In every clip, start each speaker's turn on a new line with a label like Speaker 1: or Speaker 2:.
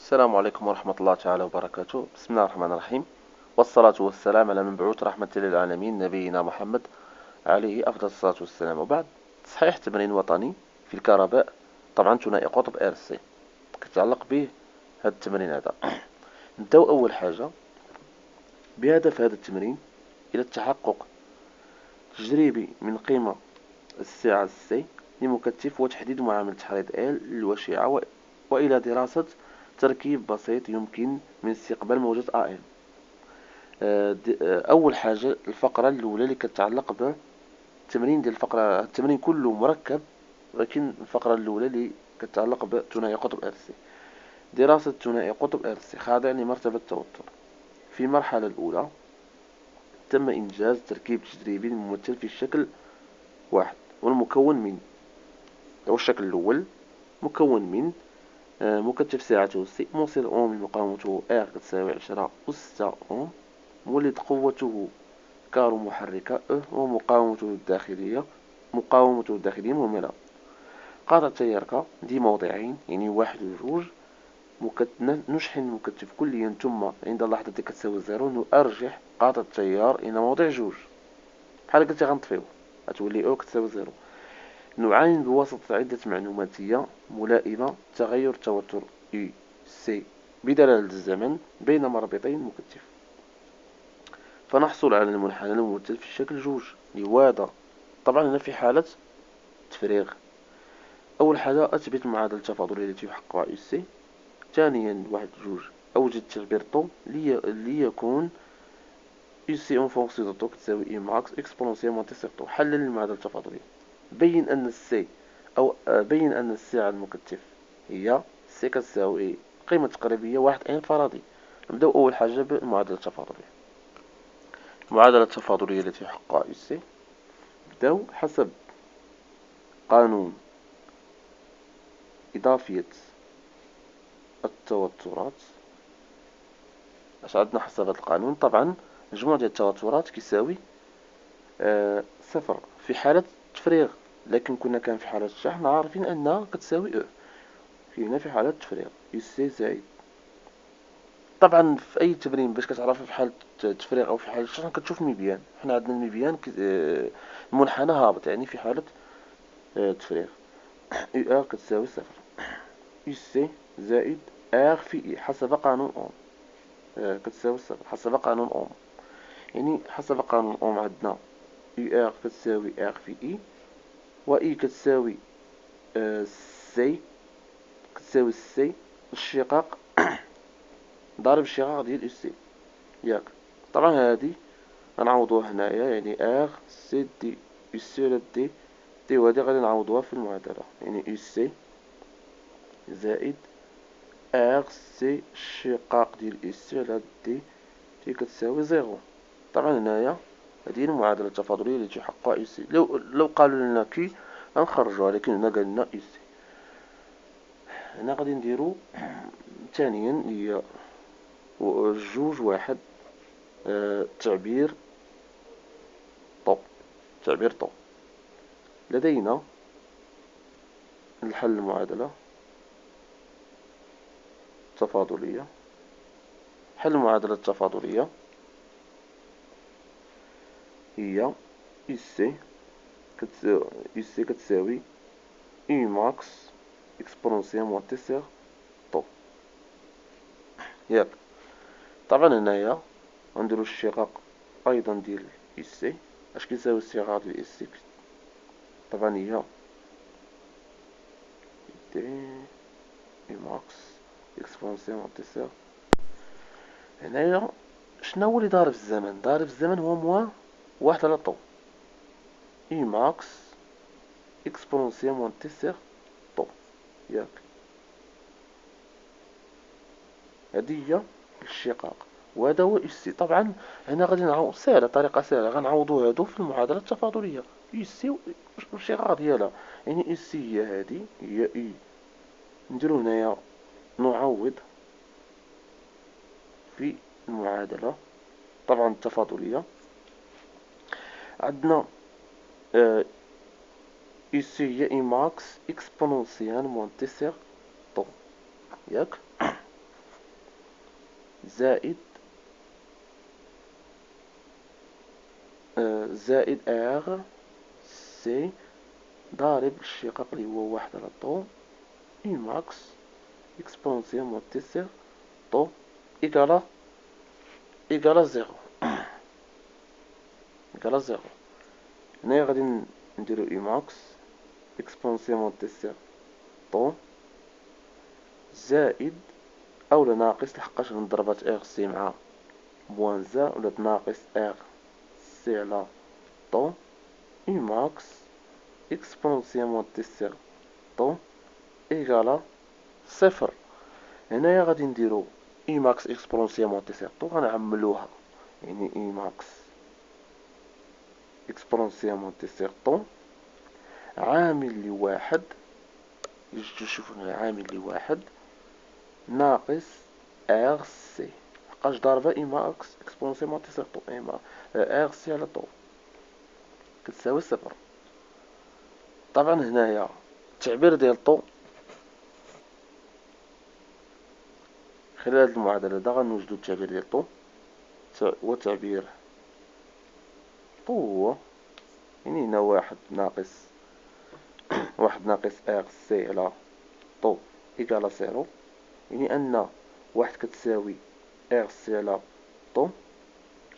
Speaker 1: السلام عليكم ورحمة الله تعالى وبركاته. بسم الله الرحمن الرحيم، والصلاة والسلام على المبعوث رحمة للعالمين نبينا محمد عليه أفضل الصلاة والسلام. وبعد، تصحيح تمرين وطني في الكهرباء، طبعا ثنائي قطب ار سي كتعلق به هذا التمرين هذا. نبداو أول حاجة بهدف هذا التمرين إلى التحقق تجريبي من قيمة السعة سي لمكثف وتحديد معامل تحريض ال للوشيعة، وإلى دراسة تركيب بسيط يمكن من استقبال موجة AM. أول حاجة الفقرة الأولى اللي كتعلق بالتمرين ديال التمرين كله مركب، ولكن الفقرة الأولى اللي كتعلق بثنائي قطب ار سي. دراسة ثنائي قطب ار سي خاضع لمرتبة التوتر. في المرحلة الأولى تم إنجاز تركيب تجريبي ممثل في الشكل واحد، والمكون من الشكل الأول مكون من مكثف سعته سي موصل أوم مقاومته R كتساوي 10 أوم، مولد قوته كارو محركة ومقاومته الداخلية مهملة. قاطع تيار ك دي موضعين، يعني واحد وجوج. نشحن المكثف كليا، ثم عند اللحظة كتساوي زيرو نؤرجح قاطع التيار إلى موضع جوج، بحال قلتي غنطفيو غتولي أو كتساوي زيرو. نعاين بواسطة عدة معلوماتية ملائمة تغير توتر اي سي بدلالة الزمن بين مربطي المكثف، فنحصل على المنحنى الممثل في الشكل جوج لوادا. طبعا هنا في حالة تفريغ. أول حاجة أثبت المعادلة التفاضلية التي يحققها اي سي. ثانيا واحد جوج أوجد تعبير طو ليكون اي سي اون فونكسيون دو طو كتساوي اي ماكس اكسبونسيال موان تي سيغ طو. حلل المعادلة التفاضلية. بين أن السي بين أن السعة المكثف هي سي كتساوي قيمة تقريبية واحد ان فرضي. نبداو أول حاجة بالمعادلة التفاضلية. المعادلة التفاضلية التي يحققها اي سي نبداو حسب قانون إضافية التوترات. اش عندنا حسب هذا القانون؟ طبعا مجموع ديال التوترات كيساوي صفر في حالة تفريغ، لكن كان في حالة الشحن عارفين أنها كتساوي أو. هنا في حالة تفريغ يو سي زائد. طبعا في أي تمرين باش كتعرف في حالة تفريغ أو في حالة الشحن كتشوف ميبيان. حنا عندنا الميبيان المنحنى هابط، يعني في حالة تفريغ. يو ار كتساوي صفر، يو سي زائد ار في اي حسب قانون اوم كتساوي صفر حسب قانون اوم. يعني حسب قانون اوم عندنا يو ار كتساوي ار في اي، و اي كتساوي سي كتساوي سي الشقاق ضارب الشقاق ديال يو سي ياك. طبعا هادي غنعوضوها هنايا، يعني ار سي دي يو سي على دي دي، وهادي غادي نعوضوها في المعادلة، يعني يو سي زائد ار سي الشقاق ديال يو سي على دي دي كتساوي زيرو. طبعا هنايا هذه المعادلة التفاضلية التي تحققها اي سي. لو قالوا لنا كي غنخرجوها، لكن هنا قال لنا اي سي. هنا غادي نديرو ثانيا هي جوج واحد تعبير طو. لدينا الحل المعادلة التفاضلية. حل المعادلة التفاضلية هي اي سي كتساوي اي ماكس اكسبونسيال موان تي سيغ طو ياك. طبعا هنايا غنديرو الشقاق ايضا ديال اي سي. اش كيساوي الصيغة ديال اي سي؟ طبعا هي دي اي ماكس اكسبونسيال موان تي سيغ. هنايا شنو هو اللي ضارب الزمن؟ ضارب الزمن هو موان واحد على طو اي ماكس اكسبونسيال موان تي سيغ طو ياك. هذه هي الشقاق، وهذا هو اس سي. طبعا هنا غادي نعوض سهله، طريقه سهله غنعوضو هادو في المعادله التفاضليه. اس سي والشقاق ديالها، يعني اس سي هي هادي هي اي. نديرو هنايا نعوض في المعادله طبعا التفاضليه. عندنا اس سي هي اي ماكس اكسبونونسيال موان تي سيغ طو ياك. زائد ار سي ضارب الشقاق اللي هو واحد على طو اي ماكس اكسبونسيون موان تي سي طو إيكالا زيرو. إيكالا زيرو. هنايا غادي نديرو إي ماكس إكسبونسيون موان تي سي طو زائد أولا ناقص لحقاش نضربات إغ سي مع موان زا ولات ناقص إغ سي على طو إي ماكس إكسبونسيون موان تي سي طو إيكالا صفر. هنايا غادي نديرو إي ماكس إكسبونسيون موان تي سي طو غنعملوها، يعني إي ماكس إكسبونسيون موان تي سي طو عامل لواحد، يجي تشوفو هنا عامل لواحد ناقص ار سي لحقاش ضاربة اي ماكس اكسبونسيون موان تي سي طو اي ما ار سي على طو كتساوي صفر. طبعا هنايا التعبير ديال طو خلال هاد المعادلة دا غنوجدو التعبير ديال طو، وتعبير طو هو يعني هنا واحد ناقص ار سي على طو إيكالا زيرو، يعني أن واحد كتساوي ار سي على طو،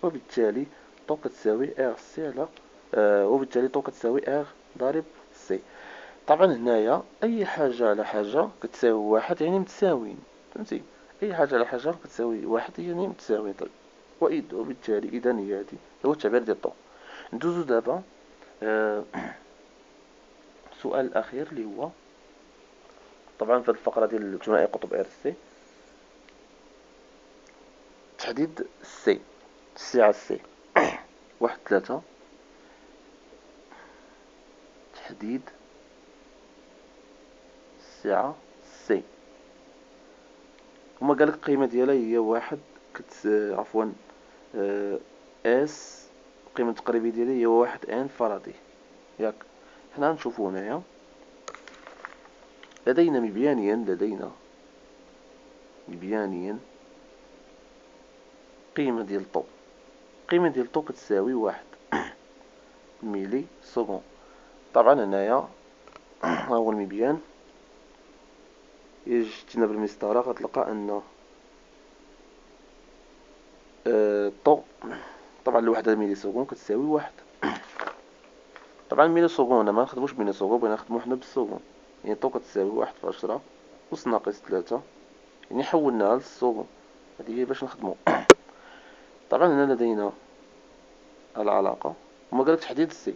Speaker 1: وبالتالي طو كتساوي ار سي على وبالتالي طو كتساوي ار ضارب سي. طبعا هنايا أي حاجة على حاجة كتساوي واحد يعني متساويين، فهمتي؟ أي حاجة على حاجة كتساوي واحد يعني متساويين. طيب وبالتالي إذا هي هادي هو التعبير ديال طو. ندوزو دابا السؤال الأخير اللي هو طبعا في هاد الفقرة ديال ثنائي قطب ار سي تحديد سي على سي واحد 3 تحديد الساعة سي. وما قالك القيمة ديالها هي واحد عفوا اس القيمة التقريبية ديالها هي واحد ان فاراداي ياك. حنا نشوفو هنايا لدينا مبيانيا قيمة ديال طو. القيمة ديال طو كتساوي واحد ميلي سكون. طبعا هنايا ها هو المبيان، إلا جيتينا بالمسطرة غتلقى أن طو طبعا الوحدة ميلي سكون كتساوي واحد. طبعا ميلي سكون هنا منخدموش بميلي سكون، بغينا نخدمو حنا بالسكون، يعني طو كتساوي واحد في 10 أس ناقص 3، يعني حولناها للسكون، هادي هي باش نخدمو. طبعا هنا لدينا العلاقة وما قالك تحديد السي.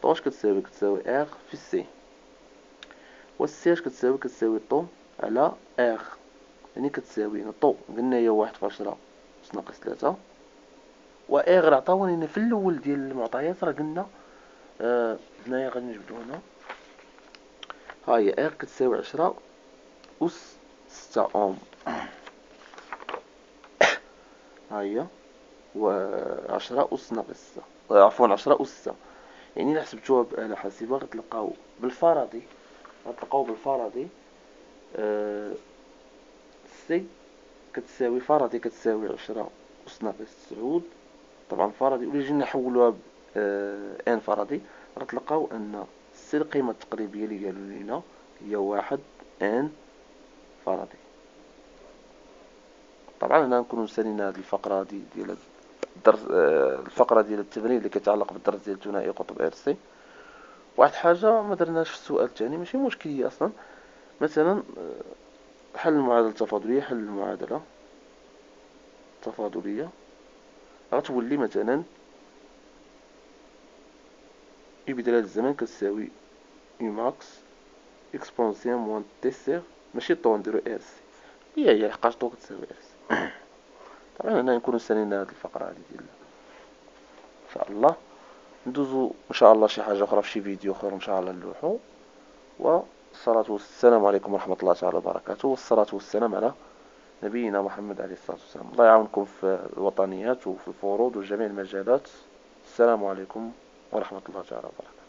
Speaker 1: طو اش كتساوي ار في سي، والسي اش كتساوي طو على ار، يعني كتساوي طو قلنا هي واحد في 10 أس ناقص 3، و ار راه عطاونا هنا في الأول ديال المعطيات راه قلنا هنايا غادي نجبدو هنا ها هي ار كتساوي 10 أس 6 اوم، ها هي و 10 أس ناقص 6 عفوا 10 أس 6، يعني إلا حسبتوها بآلة حاسبة غتلقاو بالفاراداي سي كتساوي فاراداي كتساوي 10 أس ناقص 9. طبعا فاراداي ولا جينا نحولوها ان فاراداي غتلقاو ان سي القيمة التقريبية اللي قالوا لينا هي واحد ان فاراداي. طبعا هنا نكونوا سالينا هذه الفقرة ديال الدرس، الفقرة ديال التمرين اللي كيتعلق بالدرس ديال ثنائي قطب ار سي. واحد حاجة ما درناش في السؤال الثاني ماشي مشكلية اصلا، مثلا حل المعادلة التفاضلية. حل المعادلة التفاضلية غتولي مثلا اي بدلالة الزمان كتساوي اي ماكس اكسبونسيون موان تي سيغ ماشي طو نديرو ار سي، هي لحقاش طو كتساوي ار سي. طبعا هنا نكونو سالينا هاد الفقرة هادي ديال ان شاء الله. ندوزو ان شاء الله شي حاجة اخرى في شي فيديو اخر ان شاء الله نلوحو. والصلاة والسلام عليكم ورحمة الله تعالى وبركاته، والصلاة والسلام على نبينا محمد عليه الصلاة والسلام. الله يعاونكم في الوطنيات وفي الفروض وجميع المجالات. السلام عليكم ورحمة الله تعالى وبركاته.